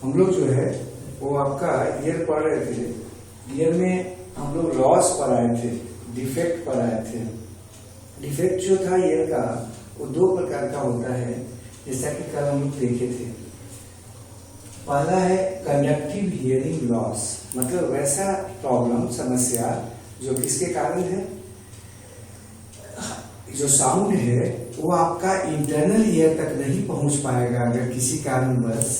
हम लोग जो है वो आपका ईयर पढ़ रहे थे। ईयर में हम लोग लॉस पर आए थे, डिफेक्ट पर आए थे। डिफेक्ट जो था ईयर का वो दो प्रकार का होता है, जैसा कि कल हम लोग देखे थे। पहला है कंडक्टिव हियरिंग लॉस, मतलब वैसा प्रॉब्लम, समस्या जो किसके कारण है, जो साउंड है वो आपका इंटरनल ईयर तक नहीं पहुंच पाएगा अगर किसी कारणवश।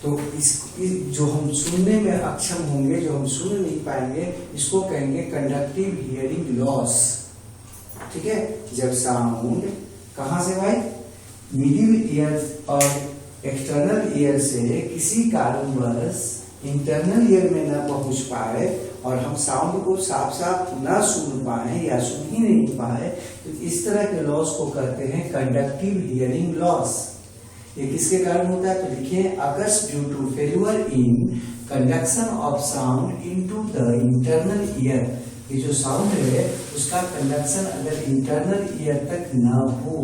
तो जो हम सुनने में अक्षम होंगे, जो हम सुन नहीं पाएंगे, इसको कहेंगे कंडक्टिव हियरिंग लॉस। ठीक है, जब साउंड कहां से भाई, मिडिल ईयर और एक्सटर्नल ईयर से किसी कारणवश इंटरनल ईयर में न पहुंच पाए और हम साउंड को साफ साफ न सुन पाए या सुन ही नहीं पाए, तो इस तरह के लॉस को कहते हैं कंडक्टिव हियरिंग लॉस। ये किसके कारण होता है, तो लिखिए occurs due to failure in conduction of sound into the internal ear. ये जो साउंड है उसका कंडक्शन अगर इंटरनल ईयर तक न हो,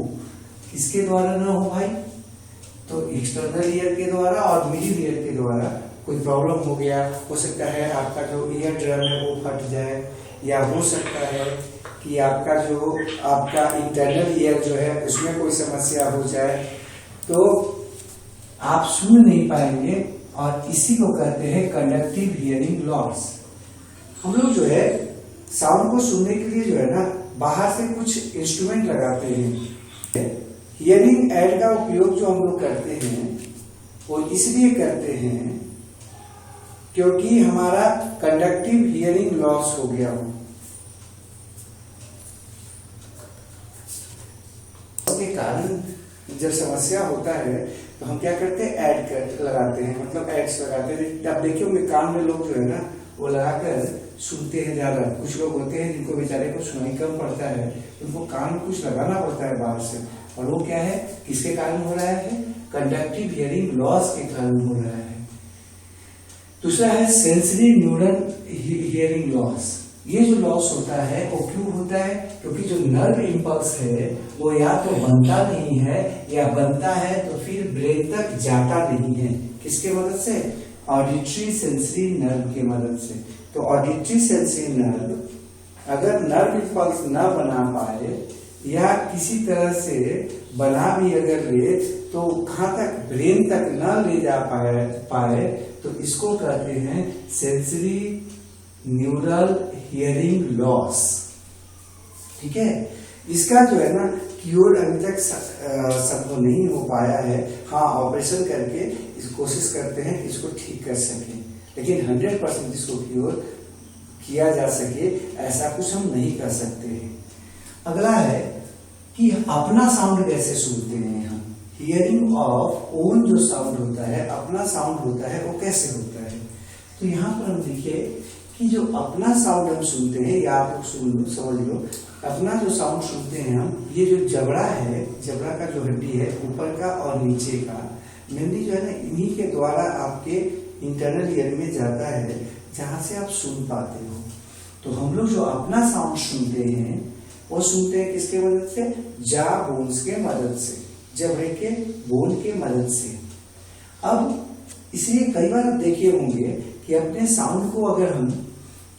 किसके द्वारा न हो भाई, तो एक्सटर्नल ईयर के द्वारा और मिडिल ईयर के द्वारा कोई प्रॉब्लम हो गया, हो सकता है आपका जो ईयर ड्रम है वो फट जाए, या हो सकता है कि आपका इंटरनल ईयर जो है उसमें कोई समस्या हो जाए, तो आप सुन नहीं पाएंगे और इसी को कहते हैं कंडक्टिव हियरिंग लॉस। हम लोग जो है साउंड को सुनने के लिए जो है ना बाहर से कुछ इंस्ट्रूमेंट लगाते हैं। हियरिंग एड का उपयोग जो हम लोग करते हैं वो इसलिए करते हैं क्योंकि हमारा कंडक्टिव हियरिंग लॉस हो गया हो। उसके कारण जब समस्या होता है तो हम क्या करते हैं, ऐड लगाते हैं, मतलब एड्स लगाते हैं। आप देखिए होंगे कान में लोग जो है ना वो लगाकर सुनते हैं ज्यादा। कुछ लोग होते हैं जिनको बेचारे को सुनाई कम पड़ता है, उनको कान में कुछ लगाना पड़ता है बाहर से, और वो क्या है, किसके कारण हो रहा है, कंडक्टिव हियरिंग लॉस के कारण हो रहा है। दूसरा है सेंसरी न्यूरल हियरिंग लॉस। ये जो लॉस होता है वो क्यों होता है, क्योंकि जो नर्व इंपल्स है वो या तो बनता नहीं है, या बनता है तो फिर ब्रेन तक जाता नहीं है। किसके मदद से, ऑडिटरी सेंसरी नर्व की मदद से। तो ऑडिटरी सेंसरी नर्व अगर नर्व इंपल्स न बना पाए या किसी तरह से बना भी अगर ले तो कहां तक, ब्रेन तक न ले जा पाए, तो इसको कहते हैं सेंसरी न्यूरल हियरिंग लॉस। ठीक है, इसका जो है ना क्योर अभी तक संभव नहीं हो पाया है। हाँ, ऑपरेशन करके इस कोशिश करते हैं कि इसको ठीक कर सके, लेकिन 100% इसको क्योर किया जा सके ऐसा कुछ हम नहीं कर सकते हैं। अगला है कि अपना साउंड कैसे सुनते हैं हम। हियरिंग ऑफ ओन जो साउंड होता है, अपना साउंड होता है, वो कैसे होता है। तो यहाँ पर हम देखिए कि जो अपना साउंड हम सुनते हैं, या आप लोग समझ लो, अपना जो साउंड सुनते हैं हम, ये जो जबड़ा है, जबड़ा का जो हड्डी है ऊपर का और नीचे का, मेनली जो है ना इन्हीं के द्वारा आपके इंटरनल ईयर में जाता है, जहां से आप सुन पाते हो। तो हम लोग जो अपना साउंड सुनते हैं वो सुनते हैं किसके मदद से, जा बोन्स के मदद से, जबड़े के बोन के मदद से। अब इसलिए कई बार आप देखे होंगे कि अपने साउंड को अगर हम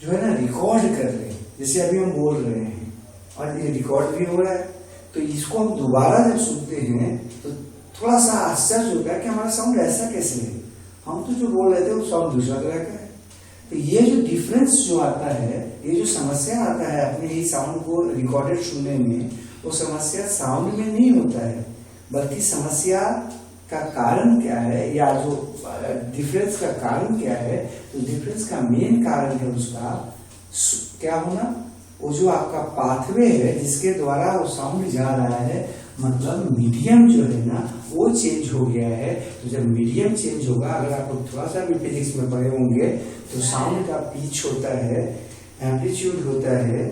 जो है ना रिकॉर्ड कर रहे हैं, जैसे अभी हम बोल रहे हैं और ये रिकॉर्ड भी हो रहा है, तो इसको हम दोबारा जब सुनते हैं तो थोड़ा सा आश्चर्य होता है कि हमारा साउंड ऐसा कैसे है, हम तो जो बोल रहे थे वो साउंड दूसरा तरह का है। तो ये जो डिफरेंस जो आता है, ये जो समस्या आता है अपने ही साउंड को रिकॉर्डेड सुनने में, वो समस्या साउंड में नहीं होता है, बल्कि समस्या का कारण क्या है, या जो डिफरेंस का कारण क्या है, तो डिफरेंस का मेन कारण है उसका क्या होना, वो जो आपका पाथवे है जिसके द्वारा वो साउंड जा रहा है, मतलब मीडियम जो है ना वो चेंज हो गया है। तो जब मीडियम चेंज होगा, अगर आप लोग थोड़ा सा भी फिजिक्स में पढ़े होंगे, तो साउंड का पिच होता है, एम्पलीट्यूड होता है,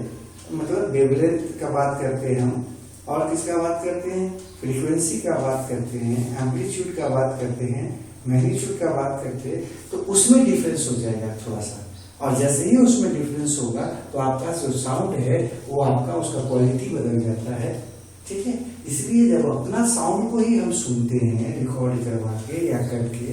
मतलब वेवलेंथ का बात करते हैं हम, और किसका बात करते हैं, फ्रीक्वेंसी का बात करते हैं, एम्पलीट्यूड का बात करते हैं, मैग्नीट्यूड का बात करते हैं, तो उसमें डिफरेंस हो जाएगा थोड़ा सा। और जैसे ही उसमें डिफरेंस होगा तो आपका जो साउंड है वो आपका उसका क्वालिटी बदल जाता है। ठीक है, इसलिए जब अपना साउंड को ही हम सुनते हैं रिकॉर्ड करवा के या करके,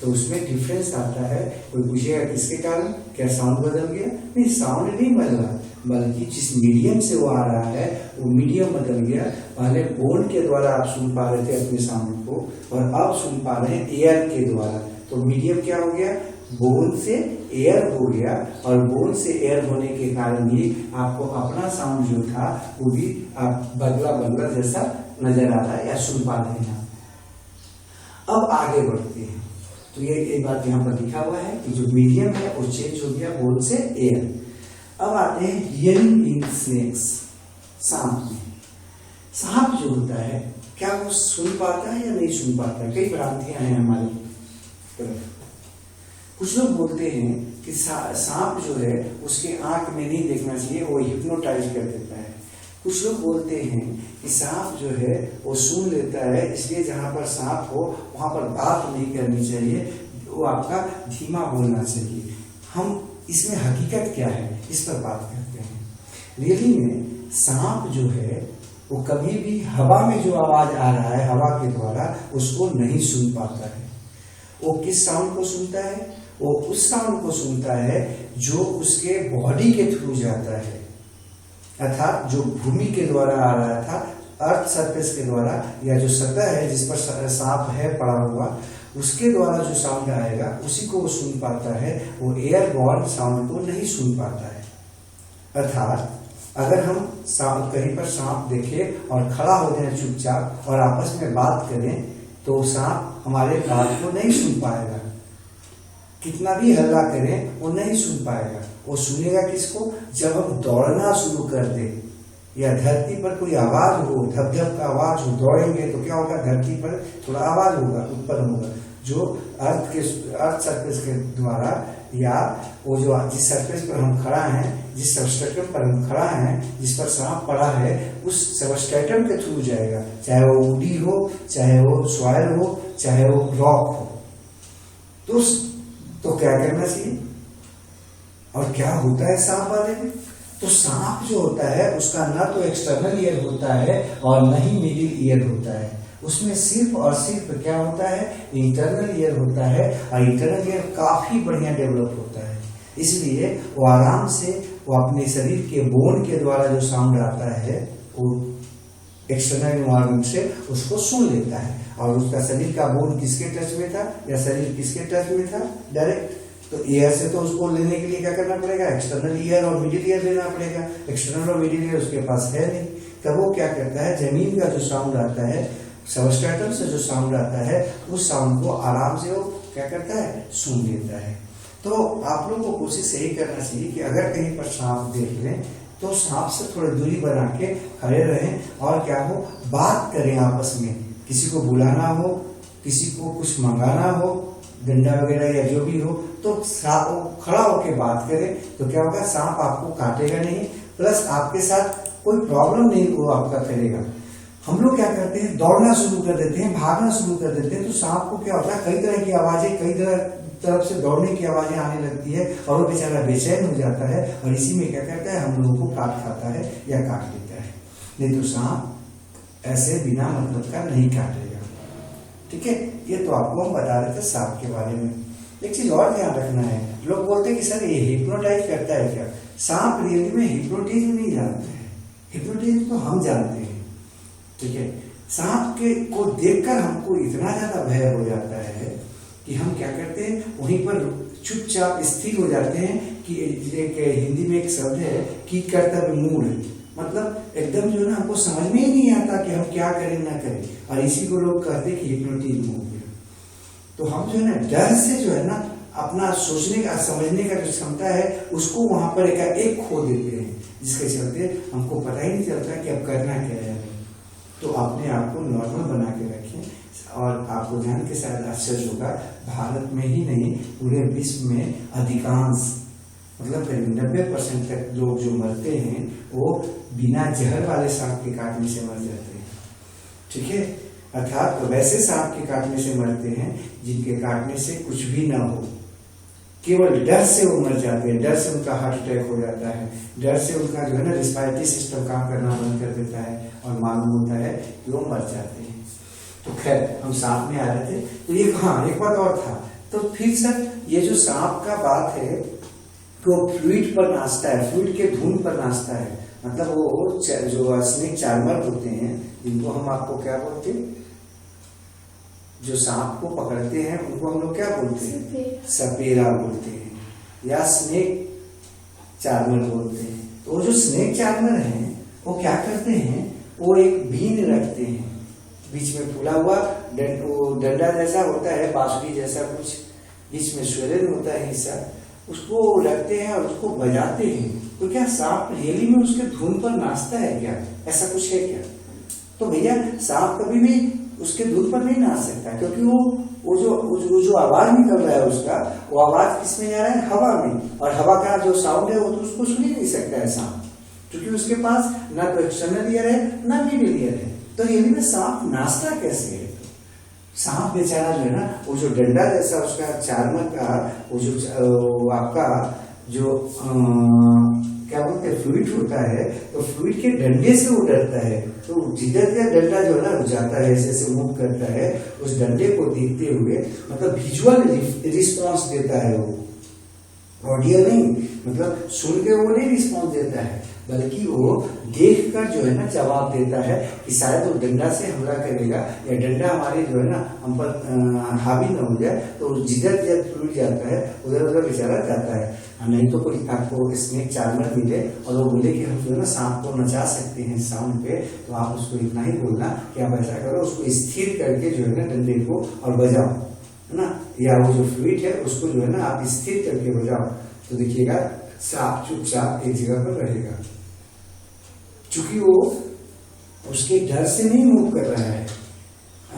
तो उसमें डिफरेंस आता है। कोई पूछेगा किसके कारण, क्या साउंड बदल गया? नहीं, साउंड नहीं बदला, बल्कि जिस मीडियम से वो आ रहा है वो मीडियम बदल गया। पहले बोन के द्वारा आप सुन पा रहे थे अपने साउंड को, और अब सुन पा रहे हैं एयर के द्वारा। तो मीडियम क्या हो गया? बोन से एयर हो गया, और बोन से एयर होने के कारण ही आपको अपना साउंड जो था वो भी आप बदला बदला जैसा नजर आ रहा है या सुन पा रहे हैं। अब आगे बढ़ते हैं, तो ये एक बात यहाँ पर लिखा हुआ है कि जो मीडियम है वो चेंज हो गया बोन से एयर। अब आते हैं हियरिंग इन स्नेक्स, सांप में। सांप जो होता है क्या वो सुन पाता है या नहीं सुन पाता है? कई भ्रांतियां हैं हमारी तरफ। कुछ लोग बोलते हैं कि सांप जो है उसके आंख में नहीं देखना चाहिए, वो हिप्नोटाइज कर देता है। कुछ लोग बोलते हैं कि सांप जो है वो सुन लेता है, इसलिए जहां पर सांप हो वहां पर बात नहीं करनी चाहिए, वो आपका धीमा बोलना चाहिए। हम इसमें हकीकत क्या है इस पर बात करते हैं। रियली में सांप जो है वो कभी भी हवा में जो आवाज आ रहा है हवा के द्वारा उसको नहीं सुन पाता है। वो किस साउंड को सुनता है? वो उस साउंड को सुनता है जो उसके बॉडी के थ्रू जाता है, अर्थात जो भूमि के द्वारा आ रहा था, अर्थ सरफेस के द्वारा, या जो सतह है जिस पर सांप है पड़ा हुआ, उसके द्वारा जो साउंड आएगा उसी को वो सुन पाता है। वो एयरबॉर्न साउंड को नहीं सुन पाता है। अर्थात अगर हम कहीं पर सांप देखें और खड़ा हो जाए चुपचाप और आपस में बात करें तो सांप हमारे बात को नहीं सुन पाएगा। कितना भी हल्ला करें वो नहीं सुन पाएगा। वो सुनेगा किसको? जब हम दौड़ना शुरू कर दें या धरती पर कोई आवाज हो, धप धप का आवाज हो, दौड़ेंगे तो क्या होगा? धरती पर थोड़ा आवाज होगा, उत्पन्न होगा, जो अर्थ सरफेस के द्वारा, या वो जो जिस सरफेस पर हम खड़ा हैं, जिस सबस्ट्रेटम पर हम खड़ा हैं, जिस पर सांप पड़ा है, उस सबस्ट्रेटम के थ्रू जाएगा, चाहे वो वुडी हो, चाहे वो सॉइल हो, चाहे वो रॉक हो। तो क्या करना चाहिए? और क्या होता है सांप वाले में? तो सांप जो होता है उसका न तो एक्सटर्नल ईयर होता है और न ही मिडिल ईयर होता है। उसमें सिर्फ और सिर्फ क्या होता है? इंटरनल ईयर होता है, और इंटरनल ईयर काफी बढ़िया डेवलप होता है। इसलिए वो आराम से वो अपने शरीर के बोन के द्वारा जो साउंड आता है वो एक्सटर्नल इन्वायरमेंट से उसको सुन लेता है। और उसका शरीर का बोन किसके टच में था या शरीर किसके टच में था? डायरेक्ट। तो ईयर से तो उसको लेने के लिए क्या करना पड़ेगा? एक्सटर्नल ईयर और मिडिल ईयर लेना पड़ेगा। एक्सटर्नल और मिडिल ईयर उसके पास है नहीं। तब वो क्या करता है? जमीन का जो साउंड आता है, सबस्ट्रेटम से जो साउंड आता है, उस साउंड को आराम से वो क्या करता है? सुन लेता है। तो आप लोगों को कोशिश यही करना चाहिए कि अगर कहीं पर सांप देख लें तो सांप से थोड़ी दूरी बना के खड़े रहें, और क्या हो, बात करें आपस में। किसी को बुलाना हो, किसी को कुछ मंगाना हो, डंडा वगैरह या जो भी हो, तो खड़ा होके बात करें। तो क्या होगा? सांप आपको काटेगा नहीं, प्लस आपके साथ कोई प्रॉब्लम नहीं वो आपका करेगा। हम लोग क्या करते हैं? दौड़ना शुरू कर देते हैं, भागना शुरू कर देते हैं, तो सांप को क्या होता है? कई तरह की आवाजें, कई तरफ से दौड़ने की आवाजें आने लगती है, और वो बेचारा बेचैन हो जाता है, और इसी में क्या करता है? हम लोगों को काट खाता है या काट लेता है। नहीं तो सांप ऐसे बिना मतलब का नहीं काटेगा। ठीक है, ये तो आपको हम बता रहे थे सांप के बारे में। एक चीज और ध्यान रखना है, लोग बोलते हैं कि सर ये हिप्नोटाइज करता है क्या? सांप रियली में हिप्नोटिज्म नहीं जानते हैं, हिप्नोटिज्म तो हम जानते हैं। ठीक है, सांप के को देखकर हमको इतना ज्यादा भय हो जाता है कि हम क्या करते हैं? वहीं पर चुपचाप स्थिर हो जाते हैं। कि एक हिंदी में एक शब्द है कि कर्तव्य मूल, मतलब एकदम जो है ना हमको समझ में ही नहीं आता कि हम क्या करें ना करें, और इसी को लोग कहते हैं कि हिप्नोटिज्म हो गया। तो हम जो है ना डर से जो है ना अपना सोचने का, समझने का जो क्षमता है उसको वहां पर एक खो देते हैं, जिसके चलते हमको पता ही नहीं चलता कि अब करना क्या है। तो अपने आप को नॉर्मल बना के रखें, और आपको जान के शायद आश्चर्य होगा, भारत में ही नहीं पूरे विश्व में अधिकांश मतलब 90% तक लोग जो मरते हैं वो बिना जहर वाले सांप के काटने से मर जाते हैं। ठीक है, अर्थात वैसे सांप के काटने से मरते हैं जिनके काटने से कुछ भी ना हो, केवल डर से वो मर जाते हैं। डर से उनका हार्ट अटैक हो जाता है, डर से उनका जो है ना रिस्पायरेटरी सिस्टम काम करना बंद कर देता है, और मालूम होता है कि वो मर जाते हैं। तो खैर हम सांप में आ रहे थे। तो एक बात और था तो फिर सर ये जो सांप का बात है वो फ्लूइड पर नाचता है, फ्लूइड के धुन पर नाचता है, मतलब वो जो स्नेक चार्मर होते हैं जिनको हम आपको क्या बोलते हैं, जो सांप को पकड़ते हैं उनको हम लोग क्या बोलते हैं, सपेरा बोलते हैं या स्नेक चार्मर बोलते हैं। तो वो जो स्नेक चार्मर हैं वो क्या करते हैं, वो एक बीन रखते हैं बीच में फूला हुआ डंडा जैसा होता है, बांसुरी जैसा कुछ, बीच में स्वेलन होता है हिस्सा, उसको रखते हैं और उसको बजाते हैं। तो क्या सांप रियली में उसके धुन पर नाचता है क्या, ऐसा कुछ है क्या? तो भैया सांप कभी भी उसके धुन पर नहीं नाच सकता, क्योंकि वो जो आवाज निकल रहा है उसका, वो आवाज किसमें जा रहा है, हवा में, और हवा का जो साउंड है वो तो उसको सुन ही नहीं सकता है सांप, क्योंकि उसके पास ना तो एक्सटर्नल ईयर है ना मिडिल ईयर है। तो रियली में सांप नाचता कैसे है? सांप बेचारा जो है ना, वो जो डंडा जैसा उसका चार्मर का वो जो आपका जो क्या बोलते हैं फ्लूइड होता है, तो फ्लूइड के डंडे से वो डरता है। तो जिधर का डंडा जो है ना जाता है, ऐसे ऐसे मूव करता है, उस डंडे को देखते हुए मतलब विजुअल रिस्पॉन्स देता है वो, ऑडियो नहीं, मतलब सुन के वो नहीं रिस्पॉन्स देता है, बल्कि वो देख कर जो है ना जवाब देता है कि शायद वो डंडा से हमला करेगा या डंडा हमारे जो है ना हम पर हावी न हो जाए। तो जिधर जिधर फ्लूइड जाता है उधर उधर बेचारा जाता है। नहीं तो कोई आपको स्नेक चार्मर मिले और वो बोले कि हम जो है ना सांप को नचा सकते हैं साउंड पे, तो आप उसको इतना ही बोलना कि आप ऐसा करो, उसको स्थिर करके जो है ना डंडे को और बजाओ, है ना, या वो जो फ्लूइड है उसको जो है ना आप स्थिर करके बजाओ, तो देखिएगा सांप चुपचाप एक जगह पर रहेगा, क्योंकि वो उसके डर से नहीं मूव कर रहा है,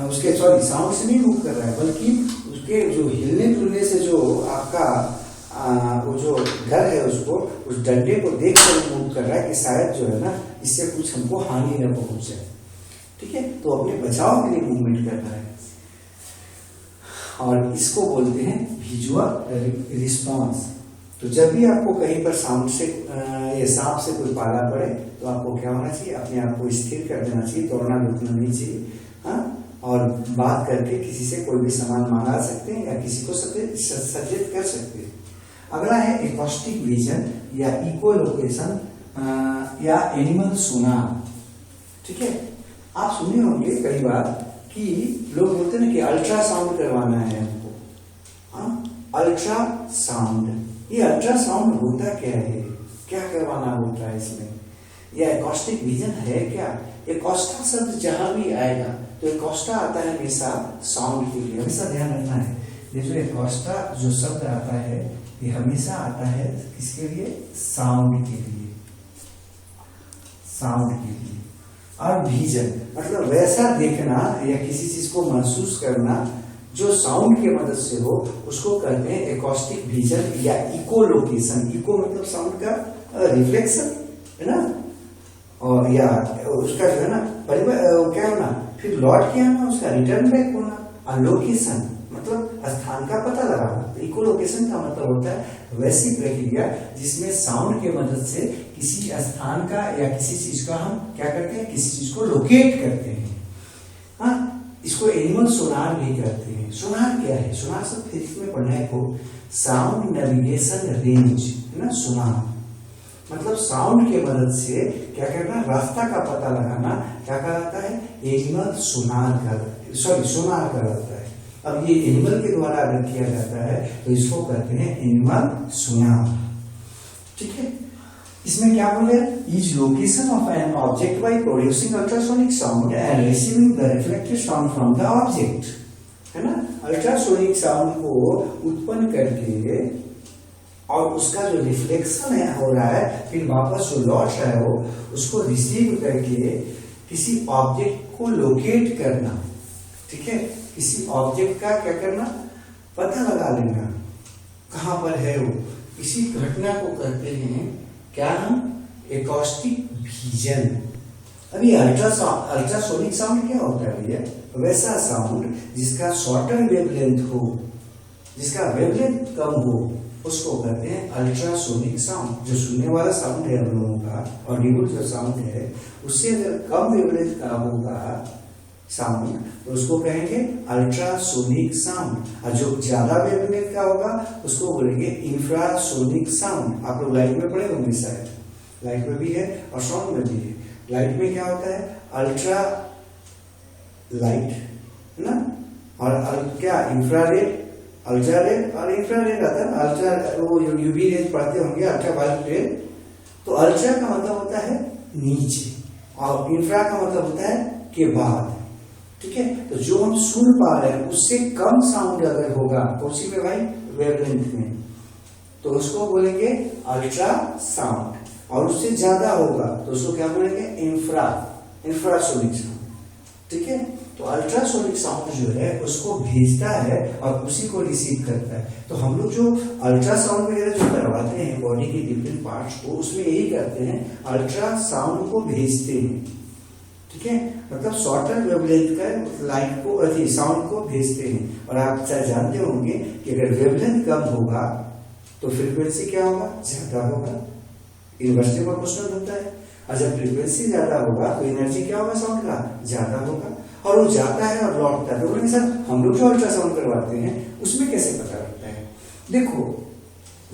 उसके साउंड से नहीं मूव कर रहा है, बल्कि उसके जो हिलने डुलने से जो आपका वो जो डर है उसको, उस डंडे को देख कर मूव कर रहा है कि शायद जो है ना इससे कुछ हमको हानि न पहुंचे। ठीक है, तो अपने बचाव के लिए मूवमेंट कर रहा है, और इसको बोलते हैं विजुअल रिस्पॉन्स। तो जब भी आपको कहीं पर साउंड से ये सांप से कोई पाला पड़े तो आपको क्या होना चाहिए, अपने आप को स्थिर कर देना चाहिए, दौड़ना रुकना नहीं चाहिए, हाँ, और बात करके किसी से कोई भी सामान मंगा सकते हैं या किसी को सचेत कर सकते हैं। अगला है एकॉस्टिक विजन या इको लोकेशन या एनिमल सोनार। ठीक है, आप सुने होंगे कई बार कि लोग बोलते हैं ना कि अल्ट्रासाउंड करवाना है हमको, हाँ, अल्ट्रासाउंड, ये अल्ट्रासाउंड होता क्या है, क्या करवाना होता है इसमें, यह एकॉस्टिक विजन है क्या? एकॉस्टा शब्द जहां भी आएगा तो एकॉस्टा आता है हमेशा साउंड के लिए, हमेशा ध्यान रखना है। ये जो एकॉस्टा जो शब्द आता है ये हमेशा आता है किसके लिए, साउंड के लिए, साउंड के लिए। और विजन मतलब वैसा देखना या किसी चीज को महसूस करना जो साउंड की मदद से हो, उसको कहते हैं एकॉस्टिक विजन या इको लोकेशन। इको मतलब साउंड का रिफ्लेक्शन है ना, और या उसका जो है ना क्या होना, फिर लौट के आना, उसका रिटर्न बैक होना। और लोकेशन मतलब स्थान का पता लगाना। इको लोकेशन का मतलब होता है वैसी प्रक्रिया जिसमें साउंड की मदद से किसी स्थान का या किसी चीज का हम क्या करते हैं, किसी चीज को लोकेट करते हैं। हाँ, इसको एनिमल सोनार भी कहते हैं। सोनार क्या है? सोनार सब फिजिक्स में पढ़ना है को, साउंड नेविगेशन रेंज है ना। सोनार मतलब साउंड के मदद से क्या करना, रास्ता का पता लगाना क्या कहलाता है, एनिमल सोनार का, सोनार कहलाता है। अब ये एनिमल के द्वारा अगर किया जाता है तो इसको कहते हैं एनिमल सोनार। ठीक है, इसमें क्या बोले, is location of an object by producing ultrasonic sound and receiving the reflected sound from the object, है ना। अल्ट्रासोनिक साउंड को उत्पन्न करके और उसका जो रिफ्लेक्शन है हो रहा है, फिर वापस जो लौट रहा है वो उसको रिसीव करके किसी ऑब्जेक्ट को लोकेट करना। ठीक है, किसी ऑब्जेक्ट का क्या करना, पता लगा लेना कहां पर है वो। इसी घटना को कहते हैं क्या, हम एकॉस्टिक विजन। अभी अल्ट्रासोनिक साउंड क्या होता है भैया, वैसा साउंड जिसका शॉर्टर वेवलेंथ हो, जिसका वेवलेंथ कम हो, उसको कहते हैं अल्ट्रासोनिक साउंड। जो सुनने वाला साउंड है हम लोगों का, ऑडिबल जो साउंड है, उससे अगर कम वेवलेंथ का होगा साउंड, तो उसको कहेंगे अल्ट्रासोनिक साउंड। और जो ज्यादा वेवलेंथ का होगा उसको बोलेंगे इंफ्रासोनिक साउंड। आप लोग लाइट में पढ़े होंगे शायद, लाइट में भी है और साउंड में भी है। लाइट में क्या होता है, अल्ट्रा लाइट है ना, और क्या इंफ्रारेड, अल्ट्रारेड और इंफ्रारेड आता है। अल्ट्रा वो यूवी रेज पढ़ते होंगे, अल्ट्रावायलेट रेज। तो अल्ट्रा का मतलब होता है नीचे और इंफ्रा का मतलब होता है के बाद, ठीक है। तो जो हम सुन पा रहे हैं उससे कम साउंड अगर होगा तो उसी में भाई वेवलेंथ में, तो उसको बोलेंगे अल्ट्रा साउंड। और उससे ज्यादा होगा तो उसको क्या बोलेंगे, इंफ्रासोनिक साउंड, ठीक है। तो अल्ट्रासोनिक साउंड जो है उसको भेजता है और उसी को रिसीव करता है। तो हम लोग जो अल्ट्रासाउंड वगैरह जो करवाते हैं बॉडी के डिफरेंट पार्ट्स को, उसमें यही करते हैं, अल्ट्रासाउंड को भेजते हैं, ठीक है। मतलब शॉर्टर वेवलेंथ का लाइट को साउंड को भेजते हैं। और आप जानते होंगे कि अगर वेवलेंथ कम होगा तो फ्रीक्वेंसी क्या होगा, ज्यादा होगा। यूनिवर्सिटी का क्वेश्चन होता है, और जब फ्रीक्वेंसी ज्यादा होगा तो एनर्जी क्या होगा साउंड का, ज्यादा होगा। और वो जाता है और लौटता है। तो बोलेंगे सर हम लोग जो अल्ट्रासाउंड करवाते हैं उसमें कैसे पता लगता है। देखो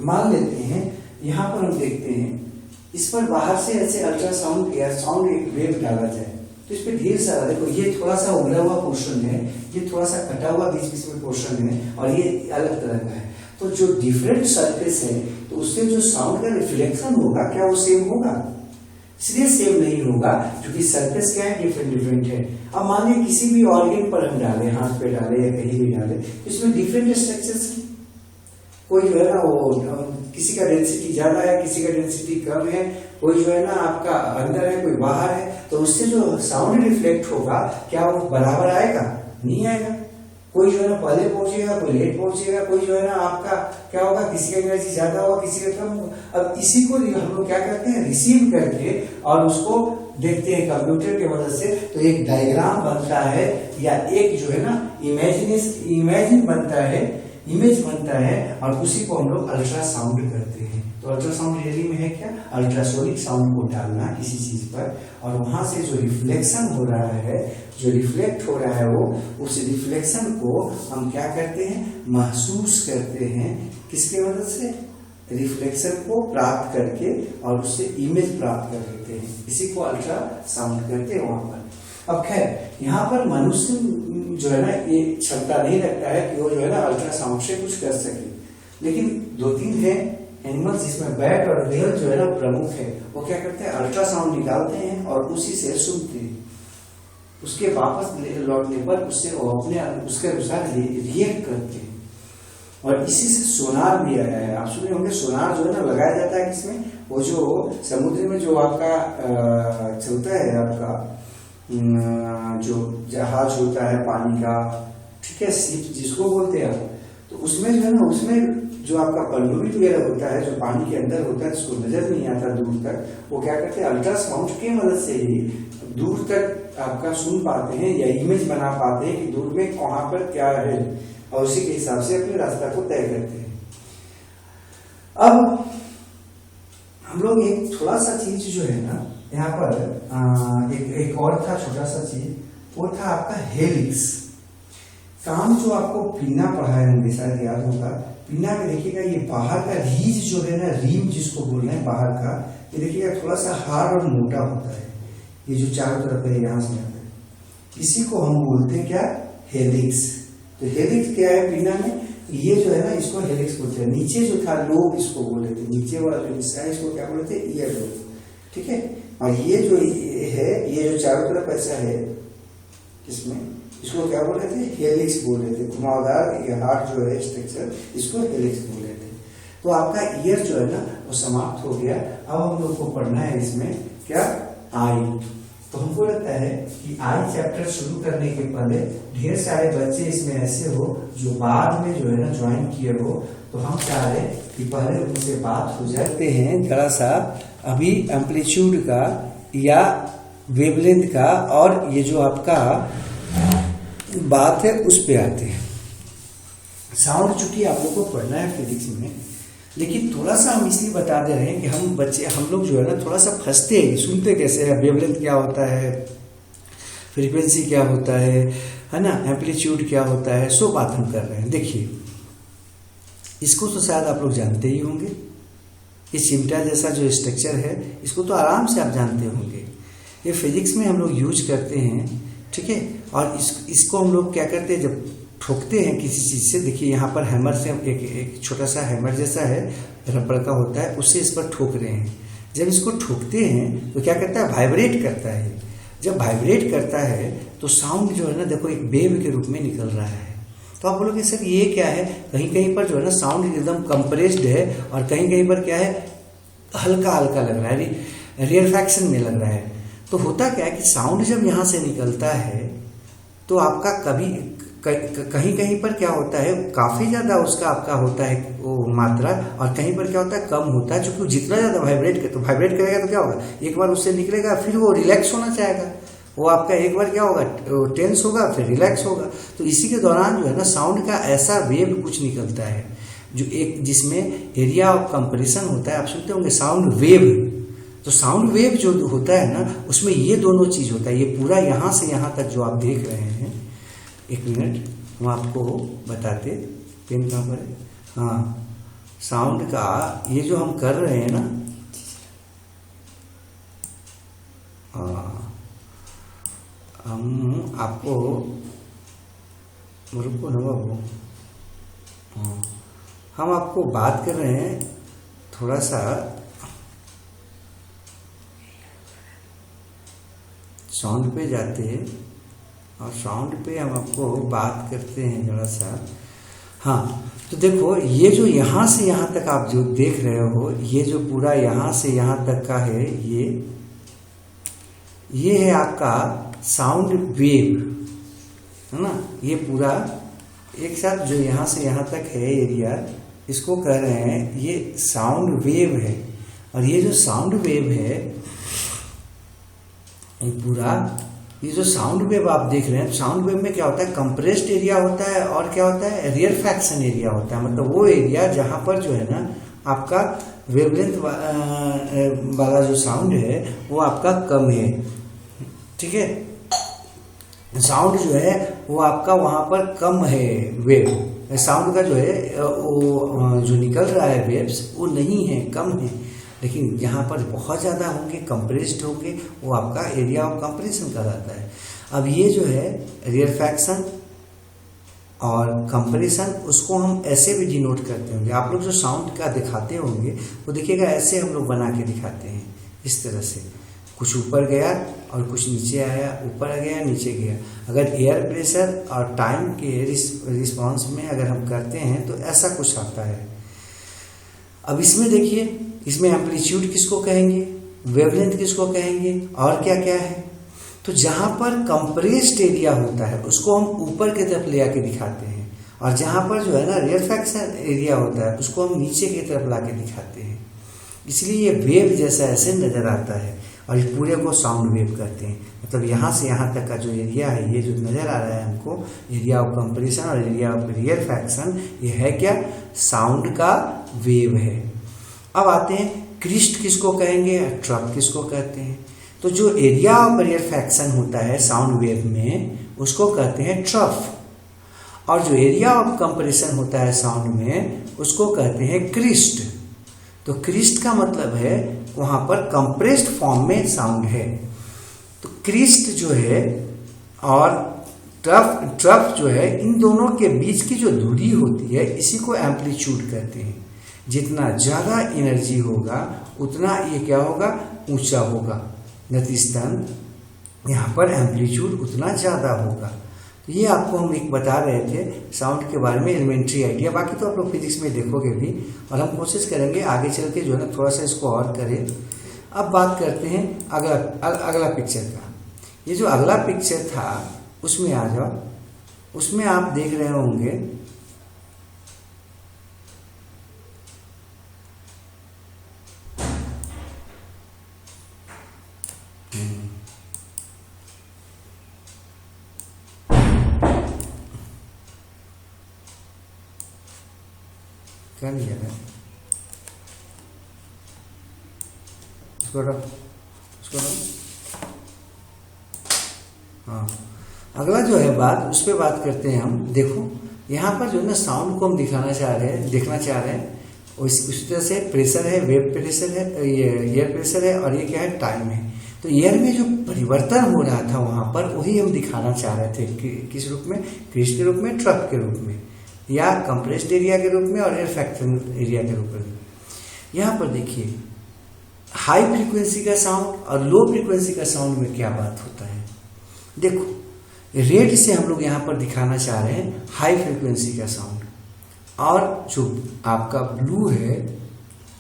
मान लेते हैं यहाँ पर हम देखते हैं, इस पर बाहर से ऐसे अल्ट्रासाउंड या साउंड एक वेव डाला जाए तो इस पर ढेर सारा, देखो ये थोड़ा सा उभरा हुआ पोर्शन है, ये थोड़ा सा कटा हुआ बीच बीच में पोर्शन है, और ये अलग तरह का है। तो जो डिफरेंट सरफेस है तो उससे जो साउंड का रिफ्लेक्शन होगा क्या वो सेम होगा, इसलिए सेम नहीं होगा क्योंकि सरफेस क्या है, डिफरेंट है। अब मान लीजिए किसी भी ऑर्गन पर हम डाले, हाथ पे डाले या कहीं भी डाले, इसमें डिफरेंट स्ट्रक्चर्स है। कोई जो है ना वो किसी का डेंसिटी ज्यादा है, किसी का डेंसिटी कम है, कोई जो है ना आपका अंदर है, कोई बाहर है। तो उससे जो साउंड रिफ्लेक्ट होगा क्या वो बराबर आएगा, नहीं आएगा। कोई जो है ना पहले पहुंचेगा, कोई लेट पहुंचेगा, कोई जो है ना आपका क्या होगा, किसी का एनर्जी ज्यादा होगा, किसी का कम होगा। अब इसी को हम लोग क्या करते हैं, रिसीव करके और उसको देखते हैं कंप्यूटर की मदद से। तो एक डायग्राम बनता है या एक जो है ना इमेजिन बनता है, इमेज बनता है, और उसी को हम लोग अल्ट्रासाउंड करते हैं। तो अल्ट्रासाउंड रियली में है क्या, अल्ट्रासोनिक साउंड को डालना किसी चीज पर, और वहां से जो रिफ्लेक्शन हो रहा है, जो रिफ्लेक्ट हो रहा है वो, उस रिफ्लेक्शन को हम क्या करते हैं, महसूस करते हैं। किसके मदद से, रिफ्लेक्शन को प्राप्त करके और उससे इमेज प्राप्त कर लेते हैं। इसी को अल्ट्रासाउंड करते हैं वहां पर। अब खैर यहाँ पर मनुष्य जो है ना ये क्षमता नहीं रखता है कि वो जो है ना अल्ट्रासाउंड से कुछ कर सके, लेकिन 2-3 है एनिमल्स जिसमें बैट और व्हेल जो है ना प्रमुख है। वो क्या करते हैं, अल्ट्रासाउंड निकालते हैं और उसी से सुनते हैं, उसके वापस लौटने पर उससे वो अपने उसके अनुसार रिएक्ट करते हैं। और इसी से सोनार भी आया है, आप सुने होंगे सोनार जो है ना लगाया जाता है किसमें, वो जो समुद्र में जो आपका चलता है, आपका जो जहाज होता है पानी का, ठीक है, शिप जिसको बोलते हैं आप, तो उसमें जो है ना, उसमें जो आपका पनडुब्बी वगैरह होता है जो पानी के अंदर होता है, जिसको नजर नहीं आता दूर तक, वो क्या करते हैं, अल्ट्रासाउंड की मदद से ही दूर तक आपका सुन पाते हैं या इमेज बना पाते हैं कि दूर में कहां पर क्या है, और उसी के हिसाब से अपने रास्ता को तय करते हैं। अब हम लोग एक थोड़ा सा चीज जो है ना यहाँ पर एक और था छोटा सा चीज, वो था आपका हेलिक्स। काम जो आपको पीना पढ़ाया होंगे शायद याद होगा, पीना में देखिएगा ये बाहर का रीज जो है ना, रीम जिसको बोल रहे हैं बाहर का, ये देखिएगा थोड़ा सा हार्ड और मोटा होता है, ये जो चारों तरफ है यहाँ से यहाँ तक, इसी को हम बोलते हैं क्या, हेलिक्स। तो हेलिक्स क्या है पीना में, ये जो है ना इसको हेलिक्स बोलते हैं। नीचे जो था लोब इसको बोले थे, नीचे वाला जो हिस्सा है इसको क्या बोलते हैं, ईयर लोब, ठीक है। और ये जो है, ये जो चारों तरफ ऐसा है इसमें, इसको क्या बोले थे, हेलिक्स बोले थे। घुमावदार हार्ट जो है स्ट्रक्चर, इसको हेलिक्स बोले थे। तो आपका ईयर जो है ना वो समाप्त हो गया। अब हम लोग को पढ़ना है इसमें क्या, आई। तो हमको लगता है कि आई चैप्टर शुरू करने के पहले ढेर सारे बच्चे इसमें ऐसे हो जो बाद में जो है ना ज्वाइन किए हो, तो हम चाह रहे कि पहले उनसे बात हो जाते हैं थोड़ा सा अभी एम्पलीट्यूड का या वेवलेंथ का, और ये जो आपका बात है उस पे आते हैं। साउंड चूंकि आप लोग को पढ़ना है फिजिक्स में, लेकिन थोड़ा सा हम इसलिए बता दे रहे हैं कि हम लोग जो है ना थोड़ा सा फंसते हैं, सुनते कैसे हैं, वेवलेंथ क्या होता है, फ्रीक्वेंसी क्या होता है ना, एम्पलीट्यूड क्या होता है, सो बात हम कर रहे हैं। देखिए इसको तो शायद आप लोग जानते ही होंगे, ये चिमटा जैसा जो स्ट्रक्चर है इसको तो आराम से आप जानते होंगे, ये फिजिक्स में हम लोग यूज करते हैं, ठीक है। और इसको हम लोग क्या करते हैं, जब ठोकते हैं किसी चीज से, देखिए यहाँ पर हैमर से एक छोटा सा हैमर जैसा है, रबड़ का होता है, उससे इस पर ठोक रहे हैं। जब इसको ठोकते हैं तो क्या करता है, वाइब्रेट करता है। जब वाइब्रेट करता है तो साउंड जो है ना, देखो एक वेव के रूप में निकल रहा है। तो आप बोलोगे सर ये क्या है, कहीं कहीं पर जो है ना साउंड एकदम कंप्रेस्ड है और कहीं कहीं पर क्या है, हल्का हल्का लग रहा है, रेयरफैक्शन में लग रहा है। तो होता क्या है कि साउंड जब यहाँ से निकलता है तो आपका कभी कहीं कहीं पर क्या होता है, काफी ज्यादा उसका आपका होता है वो मात्रा, और कहीं पर क्या होता है कम होता है। क्योंकि जितना ज्यादा वाइब्रेट करेगा तो क्या होगा, एक बार उससे निकलेगा फिर वो रिलैक्स होना चाहेगा, वो आपका एक बार क्या होगा, टेंस होगा फिर रिलैक्स होगा। तो इसी के दौरान जो है ना साउंड का ऐसा वेव कुछ निकलता है जो एक, जिसमें एरिया ऑफ कंप्रेशन होता है। आप सुनते होंगे साउंड वेव, तो साउंड वेव जो होता है ना उसमें ये दोनों चीज होता है। ये पूरा यहाँ से यहाँ तक जो आप देख रहे हैं, एक मिनट हम आपको बताते, पेन कहाँ पर है, हाँ, साउंड का ये जो हम कर रहे हैं ना, हम आपको रुको ना बाबू, हम आपको बात कर रहे हैं थोड़ा सा, साउंड पे जाते हैं और साउंड पे हम आपको बात करते हैं जरा सा। हाँ, तो देखो ये जो यहाँ से यहाँ तक आप जो देख रहे हो, ये जो पूरा यहाँ से यहाँ तक का है, ये है आपका साउंड वेव, है ना। ये पूरा एक साथ जो यहाँ से यहाँ तक है एरिया, इसको कह रहे हैं ये साउंड वेव है। और ये जो साउंड वेव है, ये पूरा ये जो साउंड वेव आप देख रहे हैं, साउंड वेव में क्या होता है, कंप्रेस्ड एरिया होता है और क्या होता है, रेयरफैक्शन एरिया होता है। मतलब वो एरिया जहां पर जो है ना आपका वेवलेंथ वाला जो साउंड है वो आपका कम है, ठीक है। साउंड जो है वो आपका वहां पर कम है, वेव साउंड का जो है वो जो निकल रहा है वेव्स वो नहीं है, कम है। लेकिन यहाँ पर बहुत ज़्यादा होंगे, कंप्रेस्ड होंगे, वो आपका एरिया ऑफ कंप्रेशन कहलाता है। अब ये जो है रेयरफैक्शन और कंप्रेशन, उसको हम ऐसे भी डिनोट करते होंगे। आप लोग जो साउंड का दिखाते होंगे वो देखिएगा ऐसे हम लोग बना के दिखाते हैं, इस तरह से, कुछ ऊपर गया और कुछ नीचे आया, ऊपर गया नीचे गया। अगर एयर प्रेशर और टाइम के रिस्पॉन्स में अगर हम करते हैं तो ऐसा कुछ आता है। अब इसमें देखिए, इसमें एम्पलीट्यूड किसको कहेंगे, वेवलेंथ किसको कहेंगे, और क्या क्या है। तो जहां पर कंप्रेस्ड एरिया होता है उसको हम ऊपर की तरफ ले आके दिखाते हैं, और जहां पर जो है ना रेयरफैक्शन एरिया होता है उसको हम नीचे की तरफ ला के दिखाते हैं। इसलिए ये वेव जैसा ऐसे नजर आता है, और इस पूरे को साउंड वेव कहते हैं। मतलब यहाँ से यहाँ तक का जो एरिया है, ये जो नजर आ रहा है हमको, एरिया ऑफ कंप्रेशन और एरिया ऑफ रेयरफैक्शन, ये है क्या, साउंड का वेव है। अब आते हैं क्रिस्ट किसको कहेंगे, ट्रफ किसको कहते हैं। तो जो एरिया ऑफ रेयरफैक्शन होता है साउंड वेव में उसको कहते हैं ट्रफ, और जो एरिया ऑफ कंप्रेशन होता है साउंड में उसको कहते हैं क्रिस्ट। तो क्रिस्ट का मतलब है वहां पर कंप्रेस्ड फॉर्म में साउंड है। तो क्रिस्ट जो है और ट्रफ जो है, इन दोनों के बीच की जो दूरी होती है इसी को एम्पलीट्यूड कहते हैं। जितना ज्यादा एनर्जी होगा उतना ये क्या होगा, ऊंचा होगा, गतिस्तान यहाँ पर एम्पलीट्यूड उतना ज्यादा होगा। तो ये आपको हम एक बता रहे थे साउंड के बारे में, एलिमेंट्री आइडिया। बाकी तो आप लोग फिजिक्स में देखोगे भी, और हम कोशिश करेंगे आगे चल के जो है ना थोड़ा सा इसको और करें। अब बात करते हैं अगला पिक्चर का। ये जो अगला पिक्चर था उसमें आ जाओ, उसमें आप देख रहे होंगे क्या लिया है, उसको हाँ, अगला जो है बात, उस पर बात करते हैं हम। देखो यहाँ पर जो है ना साउंड को हम दिखाना चाह रहे हैं, देखना चाह रहे हैं। उसी तरह से प्रेशर है, वेब प्रेशर है, ये एयर प्रेशर है, और ये क्या है, टाइम है। तो एयर में जो परिवर्तन हो रहा था वहाँ पर, वही हम दिखाना चाह रहे थे। किस रूप में? क्रिस्ट के रूप में, ट्रफ के रूप में, या कंप्रेस्ड एरिया के रूप में, और एयर फ्रैक्शनल एरिया के रूप में। यहाँ पर देखिए हाई फ्रीक्वेंसी का साउंड और लो फ्रीक्वेंसी का साउंड में क्या बात होता है। देखो रेड से हम लोग यहाँ पर दिखाना चाह रहे हैं हाई फ्रीक्वेंसी का साउंड, और जो आपका ब्लू है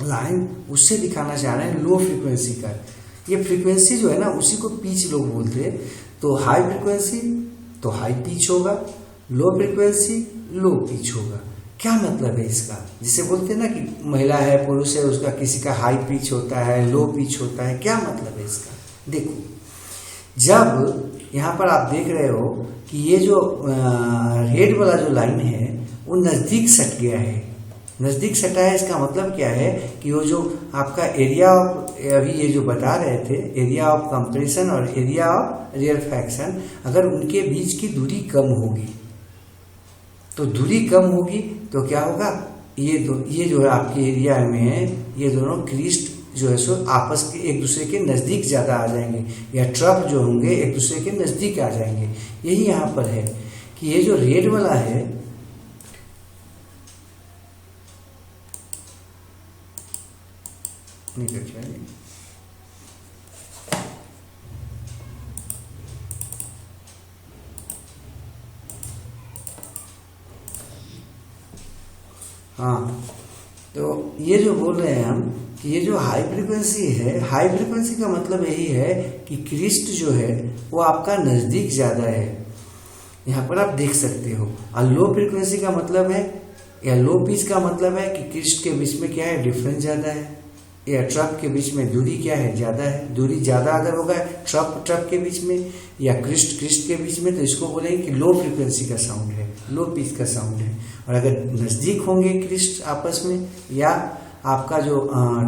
लाइन, उससे दिखाना चाह रहे हैं लो फ्रीक्वेंसी का। ये फ्रीक्वेंसी जो है ना, उसी को पिच लोग बोलते हैं। तो हाई फ्रीक्वेंसी तो हाई पिच होगा, लो फ्रीक्वेंसी लो पिच होगा। क्या मतलब है इसका? जिसे बोलते हैं ना कि महिला है, पुरुष है, उसका किसी का हाई पिच होता है, लो पिच होता है। क्या मतलब है इसका? देखो जब यहाँ पर आप देख रहे हो कि ये जो रेड वाला जो लाइन है वो नज़दीक सट गया है, नज़दीक सटा है, इसका मतलब क्या है कि वो जो आपका एरिया ऑफ, अभी ये जो बता रहे थे, एरिया ऑफ कंप्रेशन और एरिया ऑफ रेयरफैक्शन, अगर उनके बीच की दूरी कम होगी, तो दूरी कम होगी तो क्या होगा, ये जो है आपके एरिया में है, ये दोनों क्रिस्ट जो है सो आपस के एक दूसरे के नज़दीक ज़्यादा आ जाएंगे, या ट्रफ जो होंगे एक दूसरे के नज़दीक आ जाएंगे। यही यहाँ पर है कि ये जो रेड वाला है, हाँ, तो ये जो बोल रहे हैं हम कि ये जो हाई फ्रीक्वेंसी है, हाई फ्रीक्वेंसी का मतलब यही है कि क्रिस्ट जो है वो आपका नज़दीक ज़्यादा है, यहाँ पर आप देख सकते हो। और लो फ्रीक्वेंसी का मतलब है, या लो पिच का मतलब है कि क्रिस्ट के बीच में क्या है, डिफरेंस ज़्यादा है, या ट्रफ के बीच में दूरी क्या है, ज़्यादा है। दूरी ज़्यादा अगर होगा ट्रफ के बीच में या क्रिस्ट के बीच में, तो इसको बोलेंगे कि लो फ्रीक्वेंसी का साउंड है, लो पिच का साउंड है। और अगर नज़दीक होंगे क्रिस्ट आपस में, या आपका जो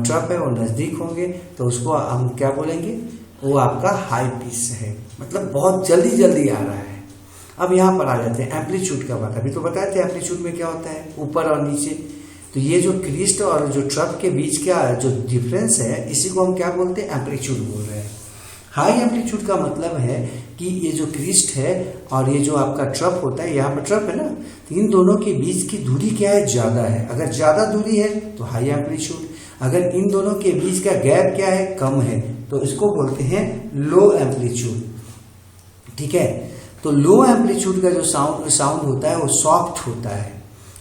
ट्रफ है वो नज़दीक होंगे, तो उसको हम क्या बोलेंगे, वो आपका हाई पिच है, मतलब बहुत जल्दी जल्दी आ रहा है। अब यहाँ पर आ जाते हैं एम्पलीट्यूड का बात। अभी तो बताए थे एम्पलीट्यूड में क्या होता है, ऊपर और नीचे। तो ये जो क्रिस्ट और जो ट्रफ के बीच का जो डिफरेंस है, इसी को हम क्या बोलते हैं, एम्पलीट्यूड बोल रहे हैं। हाई एम्पलीट्यूड का मतलब है कि ये जो क्रिस्ट है और ये जो आपका ट्रफ होता है, यहाँ पर ट्रफ है ना, तो इन दोनों के बीच की दूरी क्या है, ज़्यादा है। अगर ज़्यादा दूरी है तो हाई एम्पलीट्यूड, अगर इन दोनों के बीच का गैप क्या है, कम है, तो इसको बोलते हैं लो एम्पलीट्यूड। ठीक है, तो लो एम्पलीट्यूड का जो साउंड होता है वो सॉफ्ट होता है,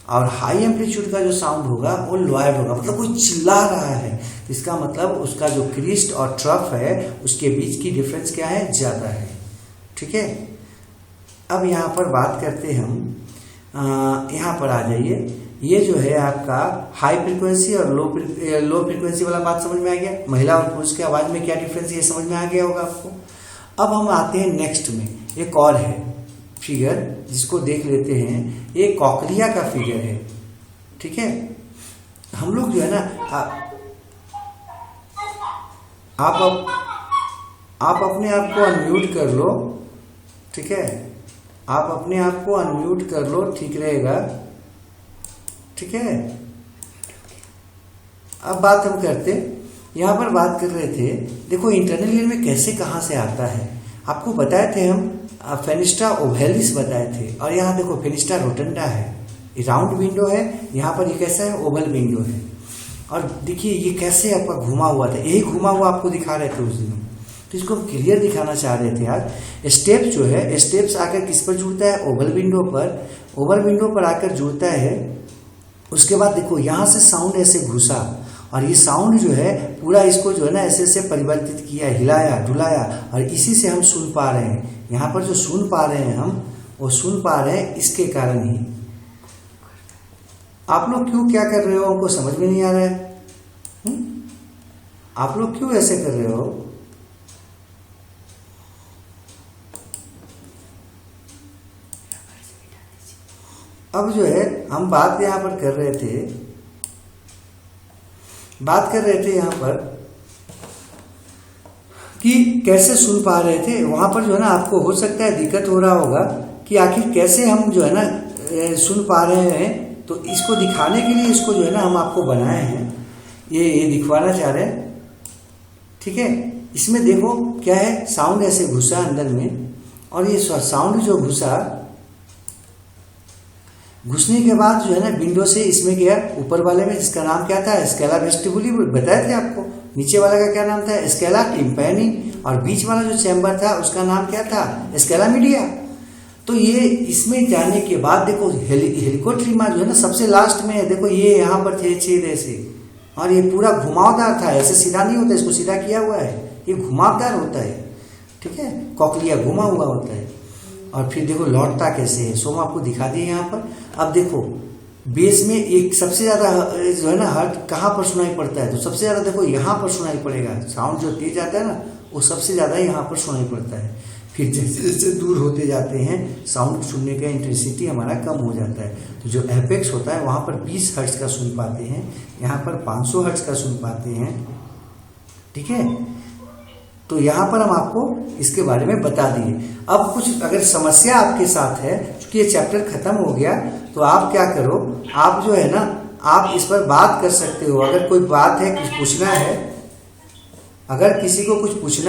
और हाई एम्पलीट्यूड का जो साउंड होगा वो लॉयड होगा, मतलब कोई चिल्ला रहा है। इसका मतलब उसका जो क्रिस्ट और ट्रफ है उसके बीच की डिफरेंस क्या है, ज़्यादा है। ठीक है, अब यहाँ पर बात करते हैं हम, यहाँ पर आ जाइए। ये जो है आपका हाई फ्रीक्वेंसी और लो फ्रीक्वेंसी वाला बात समझ में आ गया। महिला और पुरुष की आवाज़ में क्या डिफरेंस है, ये समझ में आ गया होगा आपको। अब हम आते हैं नेक्स्ट में, एक और है फिगर जिसको देख लेते हैं। ये कॉकलिया का फिगर है। ठीक है, हम लोग जो है ना, आप अपने आप को अनम्यूट कर लो। ठीक है, आप अपने आप को अनम्यूट कर लो, ठीक रहेगा। ठीक है, अब बात हम करते, यहाँ पर बात कर रहे थे, देखो इंटरनल ईयर में कैसे कहाँ से आता है, आपको बताए थे हम, फेनिस्ट्रा ओवेलिस बताए थे। और यहाँ देखो फेनिस्ट्रा रोटंडा है, राउंड विंडो है, यहाँ पर ये कैसा है, ओवल विंडो है। और देखिए ये कैसे आपका घुमा हुआ था, यही घुमा हुआ आपको दिखा रहे थे उस दिन, तो इसको हम क्लियर दिखाना चाह रहे थे यार। स्टेप जो है, स्टेप्स आकर किस पर जुड़ता है, ओवल विंडो पर, ओवल विंडो पर आकर जुड़ता है। उसके बाद देखो यहाँ से साउंड ऐसे घुसा, और ये साउंड जो है पूरा इसको जो है ना ऐसे ऐसे परिवर्तित किया, हिलाया डुलाया, और इसी से हम सुन पा रहे हैं। यहाँ पर जो सुन पा रहे हैं हम, वो सुन पा रहे हैं इसके कारण ही। आप लोग क्यों क्या कर रहे हो, हमको समझ में नहीं आ रहा है। आप लोग क्यों ऐसे कर रहे हो? अब जो है हम बात यहाँ पर कर रहे थे, यहाँ पर कि कैसे सुन पा रहे थे, वहां पर जो है ना आपको हो सकता है दिक्कत हो रहा होगा कि आखिर कैसे हम जो है ना सुन पा रहे हैं। तो इसको दिखाने के लिए इसको जो है ना हम आपको बनाए हैं, ये दिखवाना चाह रहे हैं, ठीक है। इसमें देखो क्या है, साउंड ऐसे घुसा अंदर में, और ये साउंड जो घुसने के बाद जो है ना विंडो से इसमें गया ऊपर वाले में, जिसका नाम क्या था, स्केला वेस्टिबुली बताए थे आपको। नीचे वाला का क्या नाम था, स्केला टिम्पैनी, और बीच वाला जो चैम्बर था उसका नाम क्या था, स्केला मीडिया। तो ये इसमें जाने के बाद देखो हेलिकोट्रीमा जो है ना सबसे लास्ट में है, देखो ये यहाँ पर थे छेद ऐसे, और ये पूरा घुमावदार था, ऐसे सीधा नहीं होता, इसको सीधा किया हुआ है, ये घुमावदार होता है, ठीक है, कॉकलिया घुमा हुआ होता है। और फिर देखो लौटता कैसे है, सो मैं आपको दिखा दिए यहाँ पर। अब देखो बेस में एक सबसे ज्यादा जो है ना हर्ट कहाँ पर सुनाई पड़ता है, तो सबसे ज्यादा देखो यहाँ पर सुनाई पड़ेगा, साउंड जो तेज आता है ना वो सबसे ज्यादा यहाँ पर सुनाई पड़ता है। फिर जैसे जैसे दूर होते जाते हैं साउंड सुनने का इंटेंसिटी हमारा कम हो जाता है। तो जो एपेक्स होता है वहाँ पर 20 हर्ट्ज का सुन पाते हैं, यहाँ पर 500 हर्ट्ज का सुन पाते हैं, ठीक है। तो यहाँ पर हम आपको इसके बारे में बता दिए। अब कुछ अगर समस्या आपके साथ है, क्योंकि ये चैप्टर खत्म हो गया, तो आप क्या करो, आप जो है ना आप इस पर बात कर सकते हो। अगर कोई बात है, कुछ पूछना है, अगर किसी को कुछ पूछना